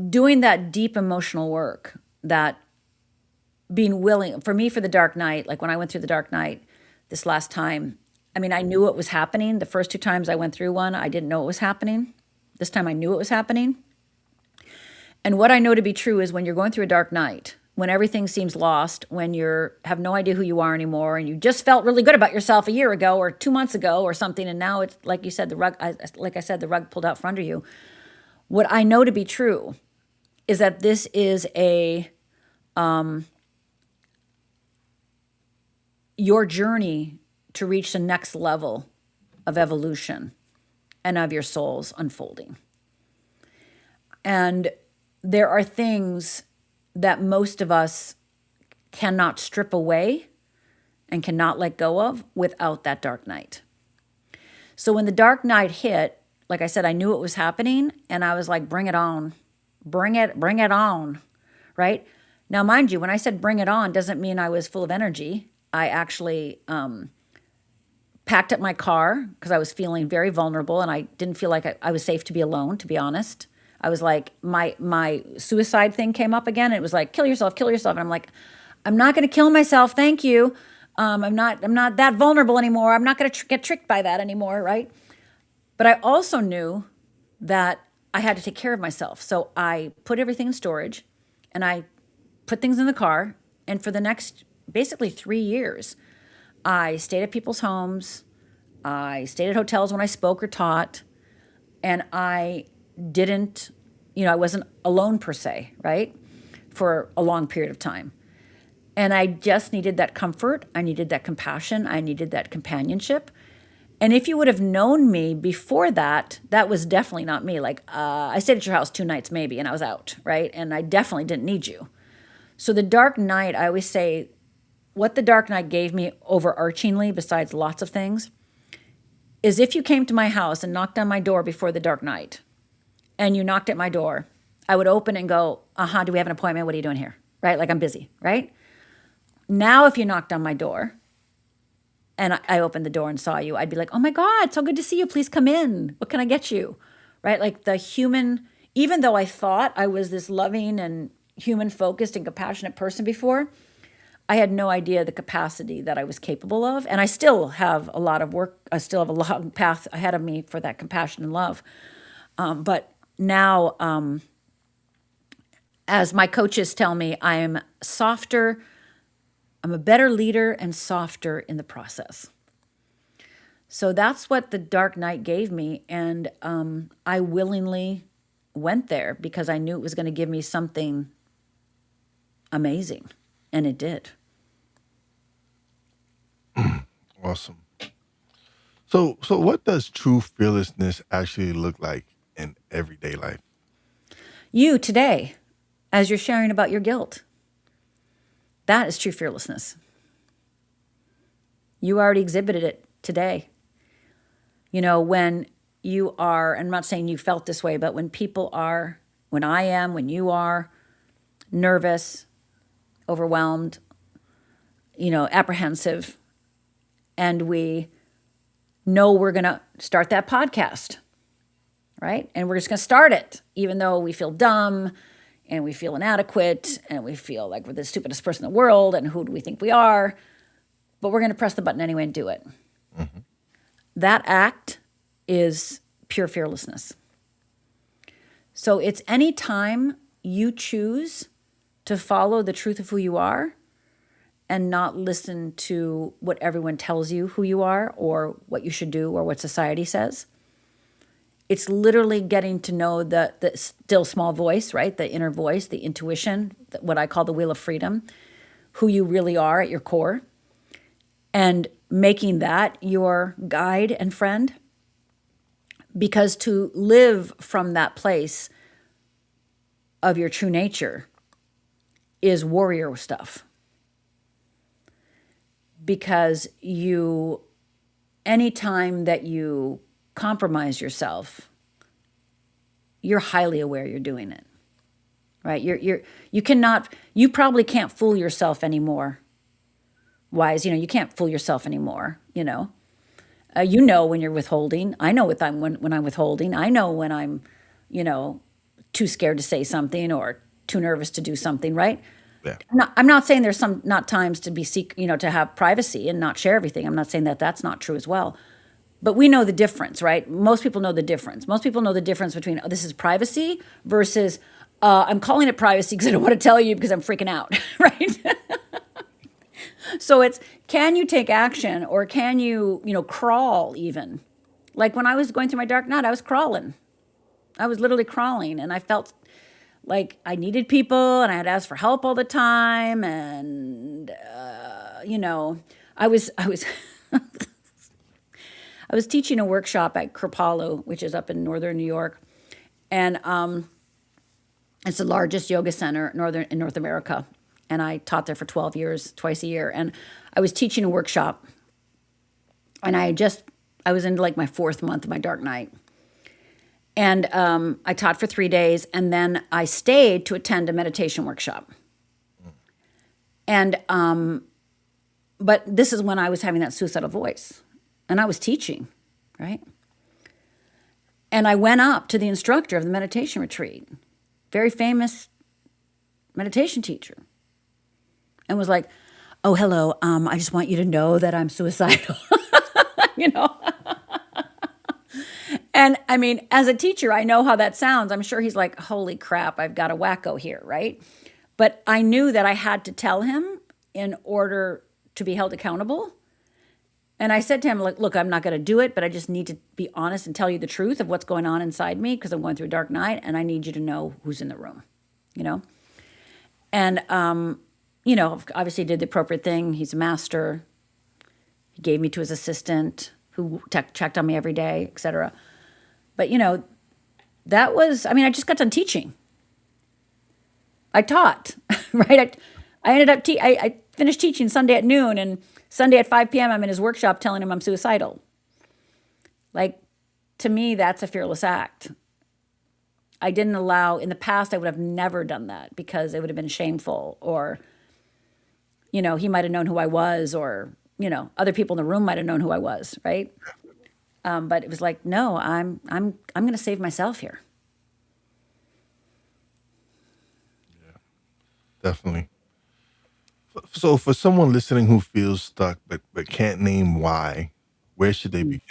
Speaker 2: doing that deep emotional work, that being willing, for me, for the dark night, like when I went through the dark night this last time, I mean, I knew it was happening. The first 2 times I went through one, I didn't know it was happening. This time I knew it was happening. And what I know to be true is when you're going through a dark night, when everything seems lost, when you have no idea who you are anymore, and you just felt really good about yourself a year ago or 2 months ago or something, and now it's like you said, the rug pulled out from under you. What I know to be true is that this is your journey to reach the next level of evolution and of your soul's unfolding. And there are things that most of us cannot strip away and cannot let go of without that dark night. So when the dark night hit, like I said, I knew it was happening and I was like, bring it on, bring it on, right? Now, mind you, when I said bring it on, doesn't mean I was full of energy. I actually packed up my car because I was feeling very vulnerable and I didn't feel like I was safe to be alone, to be honest. I was like, my suicide thing came up again. It was like, kill yourself. And I'm like, I'm not going to kill myself. Thank you. I'm not that vulnerable anymore. I'm not going to get tricked by that anymore, right? But I also knew that I had to take care of myself. So I put everything in storage and I put things in the car. And for the next basically 3 years, I stayed at people's homes. I stayed at hotels when I spoke or taught. And I didn't, I wasn't alone per se, right? For a long period of time. And I just needed that comfort. I needed that compassion. I needed that companionship. And if you would have known me before that, that was definitely not me. Like, I stayed at your house 2 nights maybe, and I was out, right? And I definitely didn't need you. So the dark night, I always say, what the dark night gave me overarchingly, besides lots of things, is if you came to my house and knocked on my door before the dark night, and you knocked at my door, I would open and go, do we have an appointment? What are you doing here? Right? Like I'm busy, right? Now, if you knocked on my door and I opened the door and saw you, I'd be like, oh my God, so good to see you. Please come in. What can I get you? Right? Like the human, even though I thought I was this loving and human focused and compassionate person before, I had no idea the capacity that I was capable of. And I still have a lot of work. I still have a long path ahead of me for that compassion and love. But now, as my coaches tell me, I am softer. I'm a better leader and softer in the process. So that's what the dark night gave me. And I willingly went there because I knew it was going to give me something amazing. And it did.
Speaker 1: Awesome. So what does true fearlessness actually look like in everyday life?
Speaker 2: You today, as you're sharing about your guilt, that is true fearlessness. You already exhibited it today. When you are, I'm not saying you felt this way, but when people are, when I am, when you are nervous, overwhelmed, apprehensive, and we know we're going to start that podcast, right? And we're just going to start it, even though we feel dumb and we feel inadequate and we feel like we're the stupidest person in the world and who do we think we are? But we're going to press the button anyway and do it. Mm-hmm. That act is pure fearlessness. So it's any time you choose to follow the truth of who you are and not listen to what everyone tells you who you are or what you should do or what society says. It's literally getting to know the still small voice, right? The inner voice, the intuition, what I call the wheel of freedom, who you really are at your core, and making that your guide and friend. Because to live from that place of your true nature is warrior stuff. Because anytime that you compromise yourself, you're highly aware you're doing it, right? You probably can't fool yourself anymore. Wize, you can't fool yourself anymore, when you're withholding. I know when I'm withholding. I know when I'm, too scared to say something or too nervous to do something, right?
Speaker 1: Yeah.
Speaker 2: I'm not saying there's not times to be to have privacy and not share everything. I'm not saying that that's not true as well. But we know the difference, right? Most people know the difference. Most people know the difference between this is privacy versus I'm calling it privacy because I don't want to tell you because I'm freaking out, right? So it's, can you take action, or can you, crawl even? Like when I was going through my dark night, I was crawling. I was literally crawling, and I felt like I needed people, and I had to ask for help all the time. And, I was I was teaching a workshop at Kripalu, which is up in northern New York. And it's the largest yoga center in North America. And I taught there for 12 years, twice a year. And I was teaching a workshop. And I was in like my 4th month of my dark night. And I taught for 3 days. And then I stayed to attend a meditation workshop. And, but this is when I was having that suicidal voice. And I was teaching, right? And I went up to the instructor of the meditation retreat, very famous meditation teacher, and was like, "Oh, hello, I just want you to know that I'm suicidal." And I mean, as a teacher, I know how that sounds. I'm sure he's like, "Holy crap, I've got a wacko here," right? But I knew that I had to tell him in order to be held accountable. And I said to him, like, "Look, I'm not going to do it, but I just need to be honest and tell you the truth of what's going on inside me, because I'm going through a dark night, and I need you to know who's in the room, And, obviously did the appropriate thing. He's a master. He gave me to his assistant, who checked on me every day, et cetera. But, that was, I just got done teaching. I taught, right? I ended up, I finished teaching Sunday at noon, and Sunday at 5 p.m., I'm in his workshop telling him I'm suicidal. Like, to me, that's a fearless act. I didn't allow, in the past, I would have never done that because it would have been shameful, or, he might have known who I was, or, other people in the room might have known who I was, right? But it was like, no, I'm going to save myself here.
Speaker 1: Yeah, definitely. So for someone listening who feels stuck but can't name why, where should they begin?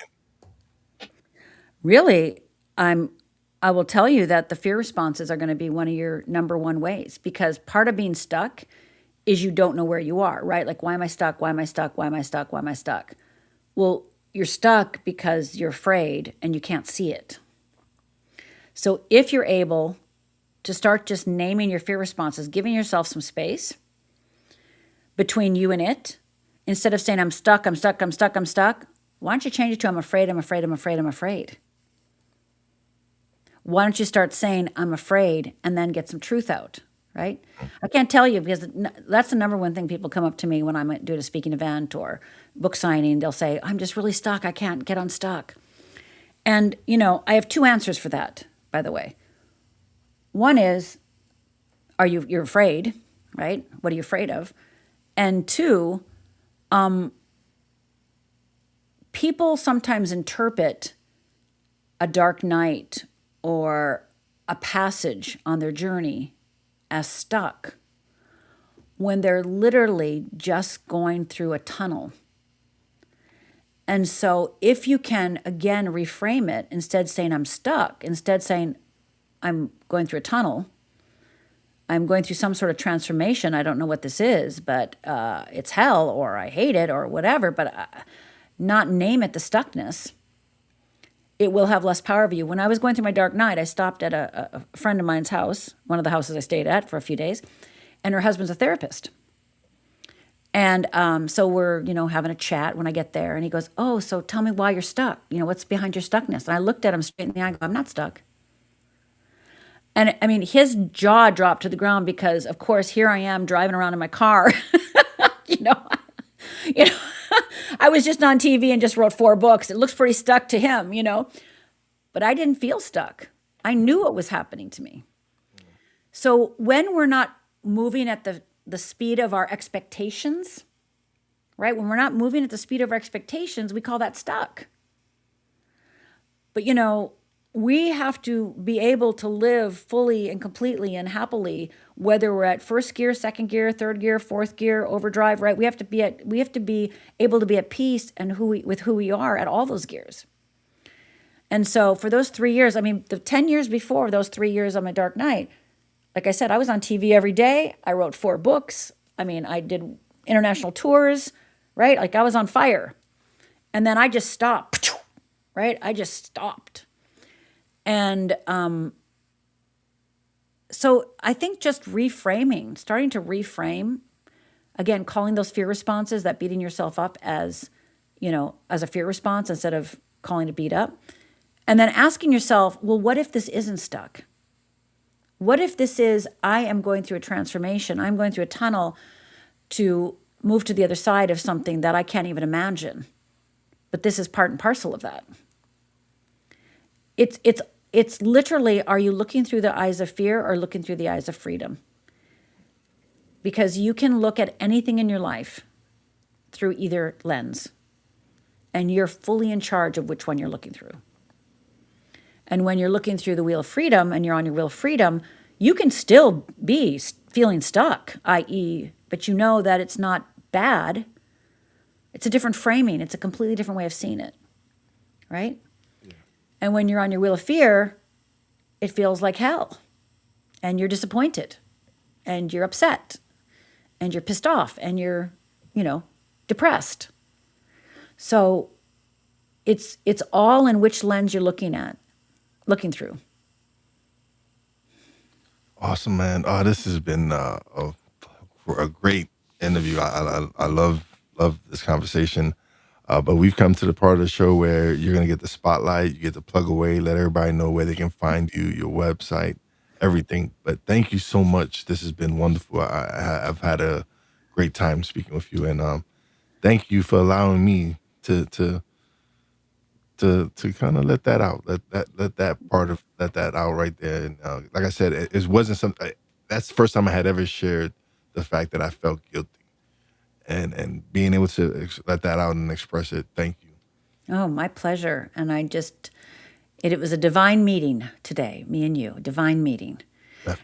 Speaker 2: Really, I will tell you that the fear responses are going to be one of your number one ways, because part of being stuck is you don't know where you are, right? Like, why am I stuck? Why am I stuck? Why am I stuck? Why am I stuck? Well, you're stuck because you're afraid and you can't see it. So if you're able to start just naming your fear responses, giving yourself some space between you and it, instead of saying, I'm stuck, I'm stuck, I'm stuck, I'm stuck, why don't you change it to, I'm afraid, I'm afraid, I'm afraid, I'm afraid? Why don't you start saying, I'm afraid, and then get some truth out, right? I can't tell you, because that's the number one thing people come up to me when I'm doing a speaking event or book signing. They'll say, I'm just really stuck. I can't get unstuck. And, I have 2 answers for that, by the way. One is, you're afraid, right? What are you afraid of? And 2, people sometimes interpret a dark night or a passage on their journey as stuck when they're literally just going through a tunnel. And so if you can, again, reframe it, instead saying I'm stuck, instead saying I'm going through a tunnel, I'm going through some sort of transformation. I don't know what this is, but it's hell, or I hate it, or whatever, but not name it the stuckness. it will have less power over you. When I was going through my dark night, I stopped at a friend of mine's house, one of the houses I stayed at for a few days, and her husband's a therapist. And so we're, having a chat when I get there. And he goes, "Oh, so tell me why you're stuck. What's behind your stuckness?" And I looked at him straight in the eye and go, "I'm not stuck." And I mean, his jaw dropped to the ground because, of course, here I am driving around in my car. you know, you know, I was just on TV and just wrote 4 books. It looks pretty stuck to him. But I didn't feel stuck. I knew what was happening to me. So when we're not moving at the speed of our expectations, right? When we're not moving at the speed of our expectations, we call that stuck. But we have to be able to live fully and completely and happily, whether we're at first gear, second gear, third gear, fourth gear, overdrive, right? We have to be able to be at peace and with who we are at all those gears. And so for those 3 years, I mean, the 10 years before those 3 years on my dark night, like I said, I was on TV every day. I wrote 4 books. I mean, I did international tours, right? Like I was on fire. And then I just stopped, right? I just stopped. And so I think just reframing, starting to reframe, again, calling those fear responses, that beating yourself up as a fear response instead of calling it beat up. And then asking yourself, well, what if this isn't stuck? What if this is, I am going through a transformation. I'm going through a tunnel to move to the other side of something that I can't even imagine. But this is part and parcel of that. It's literally, are you looking through the eyes of fear or looking through the eyes of freedom? Because you can look at anything in your life through either lens, and you're fully in charge of which one you're looking through. And when you're looking through the wheel of freedom and you're on your wheel of freedom, you can still be feeling stuck, i.e., but you know that it's not bad. It's a different framing. It's a completely different way of seeing it, right? Yeah. And when you're on your wheel of fear, it feels like hell. And you're disappointed. And you're upset. And you're pissed off. And you're, depressed. So it's all in which lens you're looking through.
Speaker 1: Awesome, man. Oh, this has been a great interview. I love this conversation. But we've come to the part of the show where you're going to get the spotlight. You get to plug away, let everybody know where they can find you, your website, everything. But thank you so much. This has been wonderful. I've had a great time speaking with you, and thank you for allowing me to kind of let that out, let that out right there. And like I said, it wasn't something. That's the first time I had ever shared the fact that I felt guilty, and being able to let that out and express it. Thank you.
Speaker 2: Oh, my pleasure. And it was a divine meeting today, me and you, a divine meeting.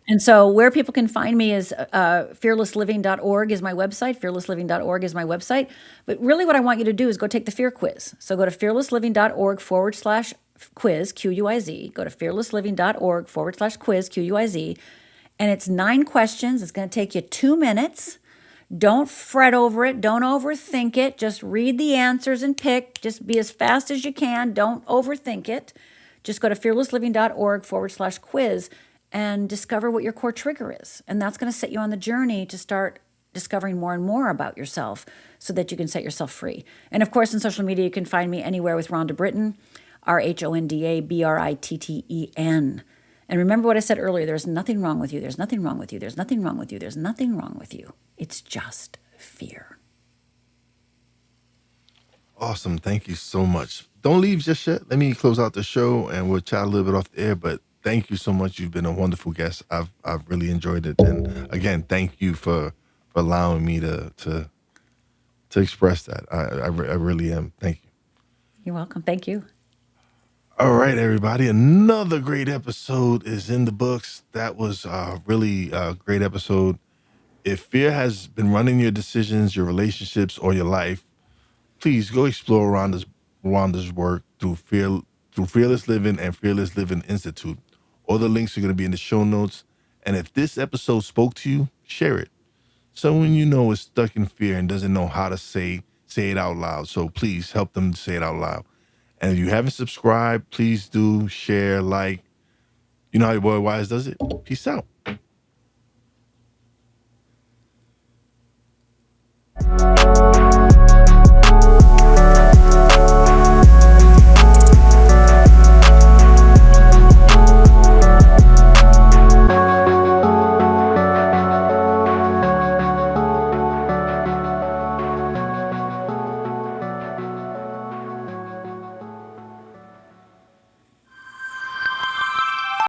Speaker 2: And so where people can find me is fearlessliving.org is my website. Fearlessliving.org is my website. But really what I want you to do is go take the fear quiz. So go to fearlessliving.org/quiz, Q-U-I-Z. Go to fearlessliving.org/quiz, Q-U-I-Z. And it's 9 questions. It's going to take you 2 minutes. Don't fret over it. Don't overthink it. Just read the answers and pick. Just be as fast as you can. Don't overthink it. Just go to fearlessliving.org/quiz and discover what your core trigger is. And that's going to set you on the journey to start discovering more and more about yourself so that you can set yourself free. And of course, in social media, you can find me anywhere with Rhonda Britten, RHONDA BRITTEN. And remember what I said earlier, there's nothing wrong with you. There's nothing wrong with you. There's nothing wrong with you. There's nothing wrong with you. It's just fear.
Speaker 1: Awesome. Thank you so much. Don't leave just yet. Let me close out the show and we'll chat a little bit off the air, but thank you so much. You've been a wonderful guest. I've really enjoyed it. And again, thank you for allowing me to express that. I really am. Thank you.
Speaker 2: You're welcome. Thank you.
Speaker 1: All right, everybody. Another great episode is in the books. That was really a great episode. If fear has been running your decisions, your relationships, or your life, please go explore Rhonda's work through Fearless Living and Fearless Living Institute. All the links are going to be in the show notes. And if this episode spoke to you, share it. Someone you know is stuck in fear and doesn't know how to say it out loud. So please help them say it out loud. And if you haven't subscribed, please do share, like. You know how your boy Wize does it? Peace out.